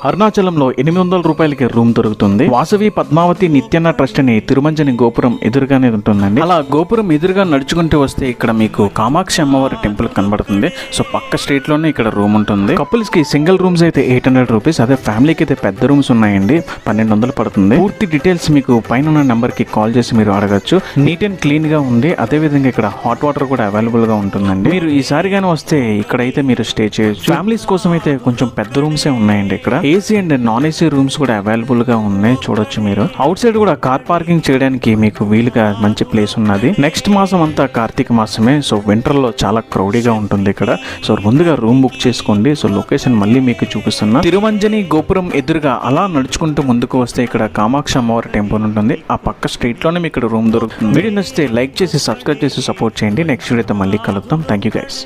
అరుణాచలంలో 800 రూపాయలకి రూమ్ దొరుకుతుంది. వాసవి పద్మావతి నిత్యన్న ట్రస్ట్ అని తిరుమంజని గోపురం ఎదురుగానే ఉంటుందండి. అలా గోపురం ఎదురుగా నడుచుకుంటూ వస్తే ఇక్కడ మీకు కామాక్షి అమ్మవారి టెంపుల్ కనబడుతుంది. సో పక్క స్ట్రీట్ లోనే ఇక్కడ రూమ్ ఉంటుంది. కపుల్స్ కి సింగిల్ రూమ్స్ అయితే 800 రూపీస్, అదే ఫ్యామిలీకి అయితే పెద్ద రూమ్స్ ఉన్నాయండి, 1200 పడుతుంది. పూర్తి డీటెయిల్స్ మీకు పైన ఉన్న నెంబర్ కి కాల్ చేసి మీరు అడగచ్చు. నీట్ అండ్ క్లీన్ గా ఉంది. అదే విధంగా ఇక్కడ హాట్ వాటర్ కూడా అవైలబుల్ గా ఉంటుందండి. మీరు ఈసారి గానీ వస్తే ఇక్కడైతే మీరు స్టే చేయొచ్చు. ఫ్యామిలీస్ కోసం అయితే కొంచెం పెద్ద రూమ్స్ ఉన్నాయండి. ఇక్కడ AC and non AC rooms కూడా అవైలబుల్ గా ఉన్నాయి, చూడొచ్చు మీరు. అవుట్ సైడ్ కూడా కార్ పార్కింగ్ చేయడానికి మీకు వీలుగా మంచి ప్లేస్ ఉన్నది. నెక్స్ట్ మాసం అంతా కార్తీక మాసమే, సో వింటర్ లో చాలా క్రౌడీగా ఉంటుంది ఇక్కడ. సో ముందుగా రూమ్ బుక్ చేసుకోండి. సో లొకేషన్ మళ్ళీ మీకు చూపిస్తున్నా. తిరుమంజని గోపురం ఎదురుగా అలా నడుచుకుంటూ ముందుకు వస్తే ఇక్కడ కామాక్షి అమ్మవారి టెంపుల్ ఉంటుంది. ఆ పక్క స్ట్రీట్ లోనే మీకు ఇక్కడ రూమ్ దొరుకుతుంది. వీడియో నచ్చితే లైక్ చేసి సబ్స్క్రైబ్ చేసి సపోర్ట్ చేయండి. నెక్స్ట్ వీడియోతో మళ్ళీ కలుద్దాం. Thank you guys.